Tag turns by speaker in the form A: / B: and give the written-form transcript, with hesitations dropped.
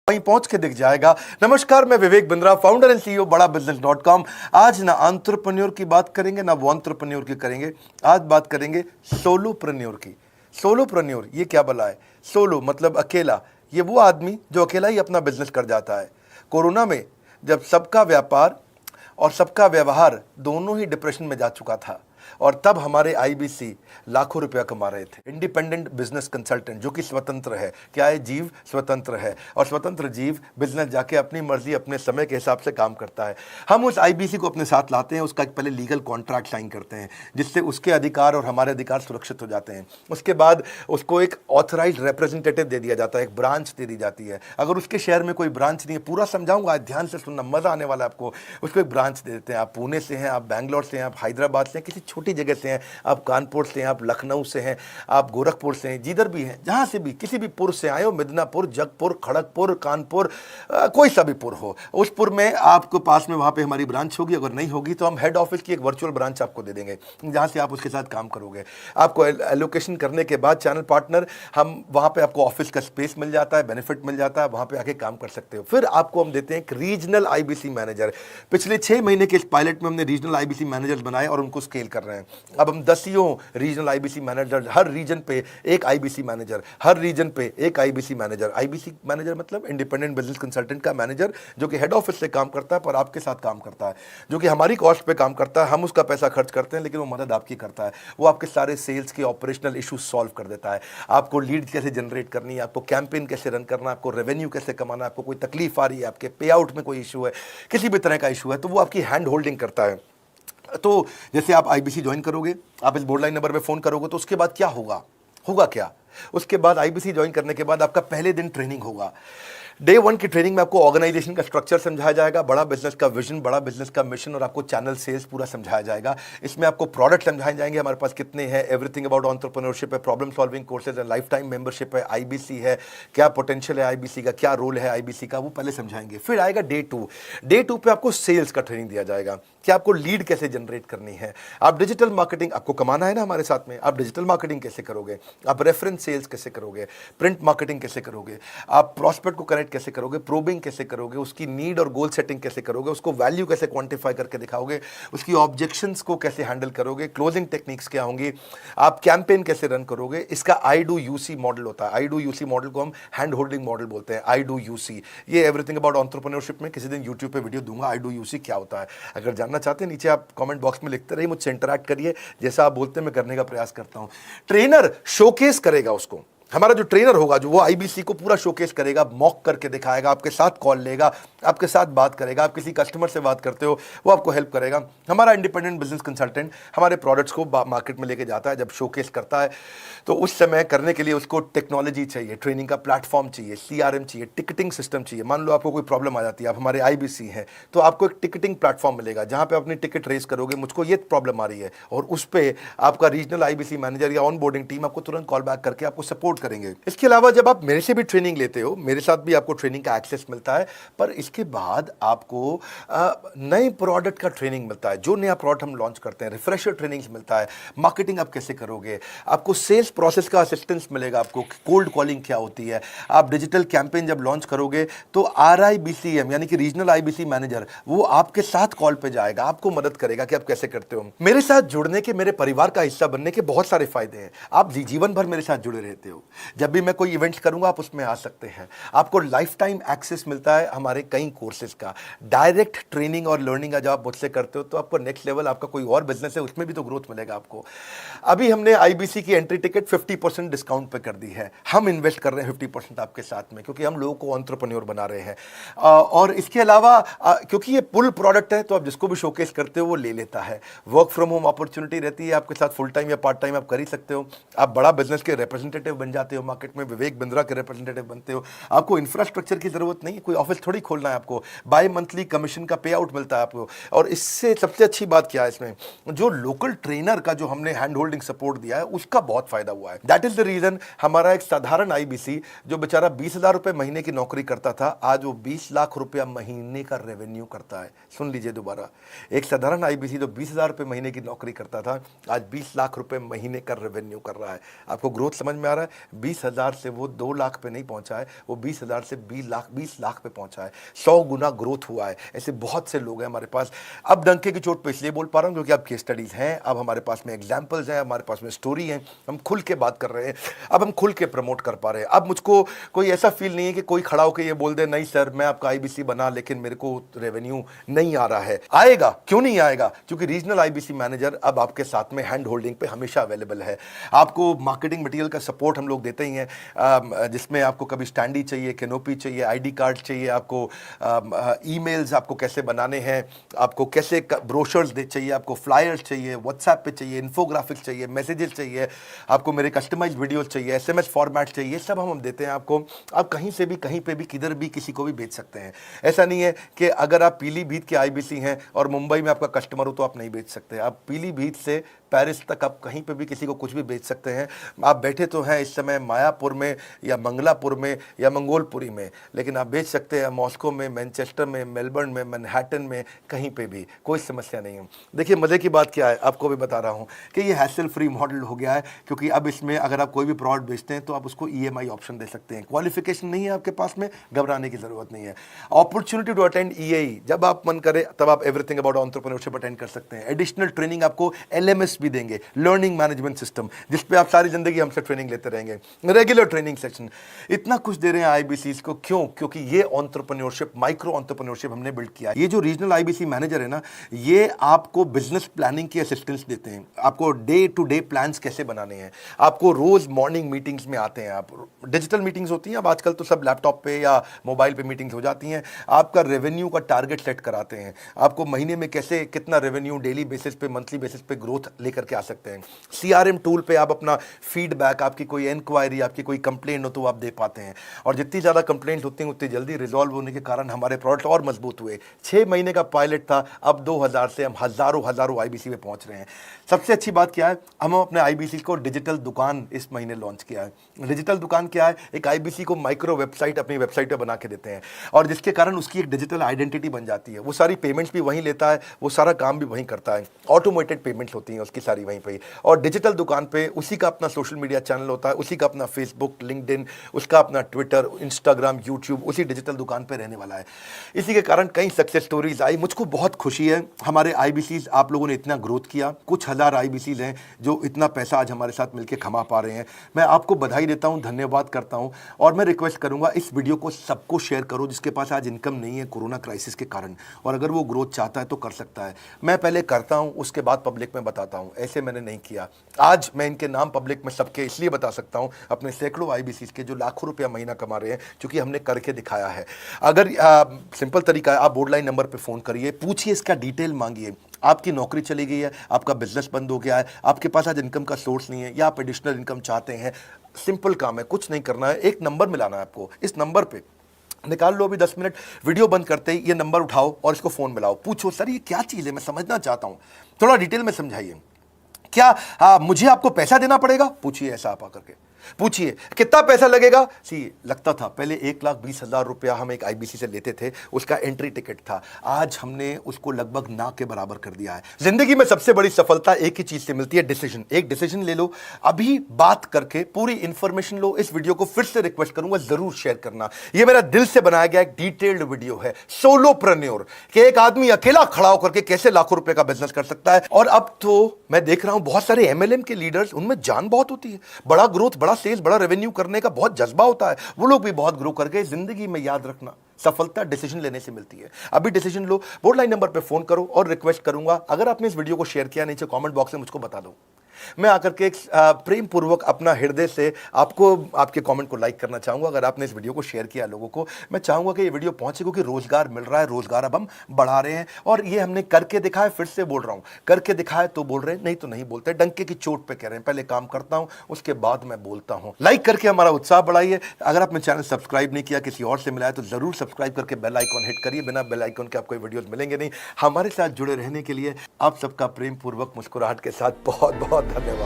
A: वहीं पहुंच के दिख जाएगा। नमस्कार, मैं Vivek Bindra, founder and CEO बड़ा बिजनेस.com। आज ना एंटरप्रेन्योर की बात करेंगे ना वो एंटरप्रेन्योर की करेंगे, आज बात करेंगे सोलोप्रेन्योर की। सोलोप्रेन्योर ये क्या भला है? सोलो मतलब अकेला, ये वो आदमी जो अकेला ही अपना बिजनेस कर जाता है। कोरोना में जब सबका व्यापार और सबका व्यवहार दोनों ही डिप्रेशन में जा चुका था और तब हमारे आईबीसी लाखों रुपया कमा रहे थे। इंडिपेंडेंट बिजनेस कंसल्टेंट जो कि स्वतंत्र है। क्या है? जीव स्वतंत्र है और स्वतंत्र जीव बिजनेस जाके अपनी मर्जी अपने समय के हिसाब से काम करता है। हम उस आईबीसी को अपने साथ लाते हैं, उसका एक पहले लीगल कॉन्ट्रैक्ट साइन करते हैं जिससे उसके अधिकार और हमारे अधिकार सुरक्षित हो जाते हैं। उसके बाद उसको एक ऑथराइज्ड रिप्रेजेंटेटिव दे दिया जाता है, एक ब्रांच दे दी जाती है। अगर उसके शहर में कोई ब्रांच नहीं है, पूरा समझाऊंगा, ध्यान से सुनना, मजा आने वाला है आपको। उसको एक ब्रांच दे देते हैं। आप पुणे से हैं, आप बैंगलोर से हैं, आप हैदराबाद से हैं, किसी छोटी जगह से हैं, आप कानपुर से हैं, आप लखनऊ से हैं, आप गोरखपुर से हैं, जिधर भी हैं, जहां से भी किसी भी पुर से आए हो, मिदनापुर, जगपुर, खड़गपुर, कानपुर, कोई सा भी पुर हो, उस पुर में आपको पास में वहां पे हमारी ब्रांच होगी। अगर नहीं होगी तो हम हेड ऑफिस की एक वर्चुअल ब्रांच आपको दे देंगे जहां से आप उसके साथ काम करोगे। आपको एलोकेशन करने के बाद चैनल पार्टनर, हम वहां पे आपको ऑफिस का स्पेस मिल जाता है, बेनिफिट मिल जाता है, वहां पे आके काम कर सकते हो। फिर आपको हम देते हैं एक रीजनल आईबीसी मैनेजर। पिछले 6 महीने के इस पायलट में हमने रीजनल आईबीसी मैनेजर बनाए और उनको स्केल कर रहे हैं। अब हम 10 रीजनल आईबीसी मैनेजर, हर रीजन पे एक आईबीसी मैनेजर, हर रीजन पे एक आईबीसी मैनेजर। आईबीसी मैनेजर मतलब इंडिपेंडेंट बिजनेस कंसल्टेंट का मैनेजर, जो कि हेड ऑफिस से काम करता है पर आपके साथ काम करता है, जो कि हमारी कॉस्ट पे काम करता है। हम उसका पैसा खर्च करते हैं लेकिन वो मदद आपकी करता है। वो आपके सारे सेल्स के ऑपरेशनल इश्यूज सॉल्व कर देता है। आपको लीड कैसे जनरेट करनी है, आपको कैंपेन कैसे रन करना है, आपको रेवेन्यू कैसे कमाना है, आपको कोई तकलीफ आ रही है, आपके पे आउट में कोई इशू है, किसी भी तरह का इशू है, तो वो आपकी हैंड होल्डिंग करता है। तो जैसे आप आईबीसी ज्वाइन करोगे, आप इस बोर्ड लाइन नंबर पे फोन करोगे, तो उसके बाद क्या होगा? होगा क्या? उसके बाद आईबीसी ज्वाइन करने के बाद आपका पहले दिन ट्रेनिंग होगा। डे 1 की ट्रेनिंग में आपको ऑर्गेनाइजेशन का स्ट्रक्चर समझाया जाएगा, बड़ा बिजनेस का विजन, बड़ा बिजनेस का मिशन और आपको चैनल सेल्स पूरा समझाया जाएगा। इसमें आपको प्रोडक्ट समझाए जाएंगे, हमारे पास कितने हैं, एवरीथिंग अबाउट एंटरप्रेन्योरशिप है, प्रॉब्लम सॉल्विंग कोर्सेज है, लाइफ टाइम मेंबरशिप है, आईबीसी है, क्या पोटेंशियल है आईबीसी का, क्या रोल है आईबीसी का, वो पहले समझाएंगे। फिर आएगा डे 2। डे 2 पे आपको सेल्स का ट्रेनिंग दिया जाएगा कि आपको लीड कैसे जनरेट करनी है। आप डिजिटल मार्केटिंग, आपको कमाना है ना हमारे साथ में, आप डिजिटल मार्केटिंग कैसे करोगे, आप रेफरेंस सेल्स कैसे करोगे, प्रिंट मार्केटिंग कैसे करोगे, आप प्रॉस्पेक्ट को कनेक्ट कैसे करोगे, प्रोबिंग कैसे करोगे, उसकी नीड और गोल सेटिंग कैसे करोगे, उसको वैल्यू कैसे क्वांटिफाई करके दिखाओगे, उसकी ऑब्जेक्शंस को कैसे हैंडल करोगे, क्लोजिंग टेक्निक्स क्या होंगी, आप कैंपेन कैसे रन करोगे। इसका आई डू यूसी मॉडल होता है। आई डू यूसी मॉडल को हम हैंड होल्डिंग मॉडल बोलते हैं। आई डू यूसी, ये एवरीथिंग अबाउट एंटरप्रेन्योरशिप में किसी दिन यूट्यूब पे वीडियो दूंगा, आई डू यूसी क्या होता है। अगर जानना चाहते हैं नीचे आप कमेंट बॉक्स में लिखते रहिए, मुझसे इंटरैक्ट करिए, जैसा आप बोलते हैं मैं करने का प्रयास करता हूं। ट्रेनर शोकेस करेगा उसको, हमारा जो ट्रेनर होगा जो वो आईबीसी को पूरा शोकेस करेगा, मॉक करके दिखाएगा, आपके साथ कॉल लेगा, आपके साथ बात करेगा, आप किसी कस्टमर से बात करते हो वो आपको हेल्प करेगा। हमारा इंडिपेंडेंट बिजनेस कंसल्टेंट हमारे प्रोडक्ट्स को मार्केट में लेके जाता है, जब शोकेस करता है तो उस समय करने के लिए उसको टेक्नोलॉजी चाहिए, ट्रेनिंग का प्लेटफॉर्म चाहिए, सीआरएम चाहिए, टिकटिंग सिस्टम चाहिए। मान लो आपको कोई प्रॉब्लम आ जाती है, आप हमारे आईबीसी हैं, तो आपको एक टिकटिंग प्लेटफॉर्म मिलेगा जहां पे अपनी टिकट रेस करोगे, मुझको ये प्रॉब्लम आ रही है, और उस पर आपका रीजनल आईबीसी मैनेजर या ऑन बोर्डिंग टीम आपको तुरंत कॉल बैक करके आपको सपोर्ट करेंगे। इसके अलावा जब आप मेरे से भी ट्रेनिंग लेते हो, मेरे साथ भी आपको ट्रेनिंग का एक्सेस मिलता है, पर इसके बाद आपको नए प्रोडक्ट का ट्रेनिंग मिलता है। जो नया प्रोडक्ट हम लॉन्च करते हैं, रिफ्रेशर ट्रेनिंग्स मिलता है, मार्केटिंग आप कैसे करोगे, आपको सेल्स प्रोसेस का असिस्टेंस मिलेगा, आपको कोल्ड कॉलिंग क्या होती है, आप डिजिटल कैंपेन जब लॉन्च करोगे तो आरआईबीसीएम यानी कि रीजनल आईबीसी मैनेजर वो आपके साथ कॉल पे जाएगा, आपको मदद करेगा कि आप कैसे करते हो। मेरे साथ जुड़ने के, मेरे परिवार का हिस्सा बनने के बहुत सारे फायदे हैं। आप जीवन भर मेरे साथ जुड़े रहते हो, जब भी मैं कोई इवेंट्स करूंगा आप उसमें आ सकते हैं। आपको लाइफ टाइम एक्सेस मिलता है हमारे कई कोर्सेज का, डायरेक्ट ट्रेनिंग और लर्निंग जब आप मुझसे करते हो तो आपको नेक्स्ट लेवल, आपका कोई और बिजनेस है उसमें भी तो ग्रोथ मिलेगा आपको। अभी हमने आईबीसी की एंट्री टिकट 50% डिस्काउंट पे कर दी है। हम इन्वेस्ट कर रहे हैं 50% आपके साथ में, क्योंकि हम लोगों को एंटरप्रेन्योर बना रहे हैं। और इसके अलावा क्योंकि ये पुल प्रोडक्ट है तो आप जिसको भी शोकेस करते हो वो ले लेता है। वर्क फ्रॉम होम अपॉर्चुनिटी रहती है आपके साथ, फुल टाइम या पार्ट टाइम आप कर ही सकते हो। आप बड़ा बिजनेस के रिप्रेजेंटेटिव बन जाते हो, मार्केट में विवेक बिंद्रा के रिप्रेजेंटेटिव बनते हो। आपको इंफ्रास्ट्रक्चर की जरूरत नहीं है, कोई ऑफिस थोड़ी खोलना है आपको, बाय मंथली कमीशन का पे आउट मिलता है आपको। और इससे सबसे अच्छी बात क्या है इसमें, जो लोकल ट्रेनर का जो हमने हैंड होल्डिंग सपोर्ट दिया है उसका बहुत फायदा हुआ है। दैट इज द रीजन हमारा एक साधारण आईबीसी जो बेचारा 20,000 रुपए महीने की नौकरी करता था, आज वो 20 लाख रुपया महीने का रेवेन्यू करता है। सुन लीजिए दोबारा, एक साधारण आईबीसी जो 20,000 रुपए महीने की नौकरी करता था, आज 20 लाख रुपए महीने का रेवेन्यू कर रहा है। आपको ग्रोथ समझ में आ रहा है? 20,000 से वो 2 लाख पे नहीं पहुंचा है, वो 20,000 से 20 लाख पे पहुंचा है। 100 गुना ग्रोथ हुआ है। ऐसे बहुत से लोग हैं हमारे पास। अब डंके की चोट पे इसलिए बोल पा रहा हूँ क्योंकि अब केस स्टडीज हैं, अब हमारे पास में एग्जाम्पल्स हैं, हमारे पास में स्टोरी है, हम खुल के बात कर रहे हैं, अब हम खुल के प्रमोट कर पा रहे हैं। अब मुझको कोई ऐसा फील नहीं है कि कोई खड़ा होकर ये बोल दे नहीं सर मैं आपका आईबीसी बना लेकिन मेरे को रेवेन्यू नहीं आ रहा है। आएगा, क्यों नहीं आएगा? क्योंकि रीजनल आईबीसी मैनेजर अब आपके साथ में हैंड होल्डिंग पे हमेशा अवेलेबल है। आपको मार्केटिंग मटेरियल का सपोर्ट हम लोग देते ही हैं, जिसमें आपको कभी स्टैंडी चाहिए, कैनोपी चाहिए, आईडी कार्ड चाहिए, आपको ईमेल्स आपको कैसे बनाने हैं, आपको कैसे ब्रोशर्स चाहिए, आपको फ्लायर्स चाहिए, व्हाट्सएप पे चाहिए, इन्फोग्राफिक्स चाहिए, मैसेजेस चाहिए, आपको मेरे कस्टमाइज वीडियोस चाहिए, एसएमएस फॉर्मेट चाहिए, सब हम देते हैं आपको। आप कहीं से भी, कहीं पे भी, किधर भी, किसी को भी बेच सकते हैं। ऐसा नहीं है कि अगर आप पीलीभीत के आईबीसी हैं और मुंबई में आपका कस्टमर हो तो आप नहीं बेच सकते। आप पीलीभीत से पेरिस तक आप कहीं पे भी किसी को कुछ भी बेच सकते हैं। आप बैठे तो हैं इस समय मायापुर में या मंगलापुर में या मंगोलपुरी में, लेकिन आप बेच सकते हैं मॉस्को में, मैनचेस्टर में, मेलबर्न में, मैनहट्टन में, कहीं पे भी, कोई समस्या नहीं है। देखिए मज़े की बात क्या है, आपको भी बता रहा हूँ कि ये हैसल फ्री मॉडल हो गया है, क्योंकि अब इसमें अगर आप कोई भी प्रोडक्ट बेचते हैं तो आप उसको ईएमआई ऑप्शन दे सकते हैं। क्वालिफिकेशन नहीं है आपके पास में, घबराने की ज़रूरत नहीं है। अपॉर्चुनिटी टू अटेंड ईएई, जब आप मन करे तब आप एवरीथिंग अबाउट एंटरप्रेन्योरशिप अटेंड कर सकते हैं। एडिशनल ट्रेनिंग आपको एलएमएस भी देंगे, लर्निंग मैनेजमेंट सिस्टम, जिस पे आप सारी जिंदगी हमसे ट्रेनिंग लेते रहेंगे, रेगुलर ट्रेनिंग सेक्शन, इतना कुछ दे रहे हैं आईबीसीज को। क्यों? क्योंकि ये एंटरप्रेन्योरशिप, माइक्रो एंटरप्रेन्योरशिप हमने बिल्ड किया है। ये जो रीजनल आईबीसी मैनेजर है ना, ये आपको बिजनेस प्लानिंग की असिस्टेंस देते हैं, आपको डे टू डे प्लान्स कैसे बनाने हैं, आपको रोज मॉर्निंग मीटिंग्स में आते हैं। आप डिजिटल मीटिंग्स होती हैं, अब आजकल तो सब लैपटॉप पे या मोबाइल पे मीटिंग्स हो जाती हैं। आपका रेवेन्यू का टारगेट सेट कराते हैं, आपको महीने में कैसे कितना रेवेन्यू डेली बेसिस पे, मंथली बेसिस पे ग्रोथ लेकर के आ सकते हैं। सीआरएम टूल पे आप अपना फीडबैक, आपकी कोई इंक्वायरी, आपकी कोई कंप्लेंट हो तो आप दे पाते हैं, और जितनी ज़्यादा कंप्लेंट होती हैं उतनी जल्दी रिजॉल्व होने के कारण हमारे प्रोडक्ट और मजबूत हुए। 6 महीने का पायलट था, अब 2000 से हम हज़ारों आईबीसी पे पहुंच रहे हैं। सबसे अच्छी बात क्या है, हम अपने आईबीसी को डिजिटल दुकान इस महीने लॉन्च किया है। डिजिटल दुकान क्या है? एक आईबीसी को माइक्रो वेबसाइट अपनी वेबसाइट पे बना के देते हैं, और जिसके कारण उसकी एक डिजिटल आइडेंटिटी बन जाती है। वो सारी पेमेंट्स भी वहीं लेता है, वो सारा काम भी वहीं करता है, ऑटोमेटेड पेमेंट्स होती हैं उसकी सारी वहीं पे। और डिजिटल दुकान पे उसी का अपना सोशल मीडिया चैनल होता है, उसी का अपना फेसबुक, लिंक्डइन, उसका अपना ट्विटर, इंस्टाग्राम, यूट्यूब उसी डिजिटल दुकान पे रहने वाला है। इसी के कारण कई सक्सेस स्टोरीज आई। मुझको बहुत खुशी है, हमारे आईबीसीज आप लोगों ने इतना ग्रोथ किया। कुछ हज़ार आईबीसीज हैं जो इतना पैसा आज हमारे साथ मिलकर कमा पा रहे हैं। मैं आपको बधाई देता हूं, धन्यवाद करता हूं, और मैं रिक्वेस्ट करूंगा इस वीडियो को सबको शेयर करो जिसके पास आज इनकम नहीं है कोरोना क्राइसिस के कारण, और अगर वो ग्रोथ चाहता है तो कर सकता है। मैं पहले करता हूं, उसके बाद पब्लिक में बताता हूं, ऐसे मैंने नहीं किया। आज मैं इनके नाम पब्लिक में सबके इसलिए बता सकता हूं, अपने सैकड़ों आईबीसीज के जो लाखों रुपया महीना कमा रहे हैं, क्योंकि हमने करके दिखाया है। अगर सिंपल तरीका है, आप बोर्डलाइन नंबर पे फ़ोन करिए, पूछिए, इसका डिटेल मांगिए। आपकी नौकरी चली गई है, आपका बिजनेस बंद हो गया है, आपके पास आज इनकम का सोर्स नहीं है, या आप एडिशनल इनकम चाहते हैं, सिंपल काम है, कुछ नहीं करना है, एक नंबर मिलाना है आपको। इस नंबर पे निकाल लो अभी 10 मिनट, वीडियो बंद करते ही ये नंबर उठाओ और इसको फ़ोन मिलाओ, पूछो सर ये क्या चीज़ है, मैं समझना चाहता हूँ, थोड़ा डिटेल में समझाइए। क्या मुझे आपको पैसा देना पड़ेगा? पूछिए, ऐसा आप आकर के पूछिए कितना पैसा लगेगा। सी लगता था पहले 1,20,000 रुपया हम एक आईबीसी से लेते थे, उसका एंट्री टिकट था, आज हमने उसको लगभग ना के बराबर कर दिया है। जिंदगी में सबसे बड़ी सफलता एक ही चीज से मिलती है, डिसीजन। एक डिसीजन ले लो, अभी बात करके पूरी इंफॉर्मेशन लो। इस वीडियो को फिर से रिक्वेस्ट करूंगा जरूर शेयर करना, यह मेरा दिल से बनाया गया एक डिटेल्ड वीडियो है, सोलोप्रेन्योर, कि एक आदमी अकेला खड़ा होकर के कैसे लाखों रुपए का बिजनेस कर सकता है। और अब तो मैं देख रहा हूं बहुत सारे एमएलएम के लीडर्स, उनमें जान बहुत होती है, बड़ा ग्रोथ, बड़ा सेल्स, बड़ा रेवेन्यू करने का बहुत जज्बा होता है, वो लोग भी बहुत ग्रो कर गए। जिंदगी में याद रखना, सफलता डिसीजन लेने से मिलती है। अभी डिसीजन लो, बोर्डलाइन नंबर पे फोन करो, और रिक्वेस्ट करूंगा अगर आपने इस वीडियो को शेयर किया, नीचे कमेंट बॉक्स में मुझको बता दो। मैं आकर के एक प्रेम पूर्वक अपना हृदय से आपको, आपके कमेंट को लाइक करना चाहूंगा। अगर आपने इस वीडियो को शेयर किया लोगों को, मैं चाहूंगा कि ये वीडियो पहुंचे, क्योंकि रोजगार मिल रहा है, रोजगार अब हम बढ़ा रहे हैं, और ये हमने करके दिखाया। फिर से बोल रहा हूं, करके दिखाया तो बोल रहे हैं, नहीं तो नहीं बोलते, डंके की चोट पे कह रहे हैं। पहले काम करता हूं, उसके बाद मैं बोलता हूं। लाइक करके हमारा उत्साह बढ़ाइए। अगर आपने चैनल सब्सक्राइब नहीं किया, किसी और से मिला है, तो जरूर सब्सक्राइब करके बेल आइकॉन हिट करिए। बिना बेल आइकॉन के आपको वीडियोस मिलेंगे नहीं। हमारे साथ जुड़े रहने के लिए आप सबका प्रेम पूर्वक मुस्कुराहट के साथ बहुत बहुत धन्यवाद।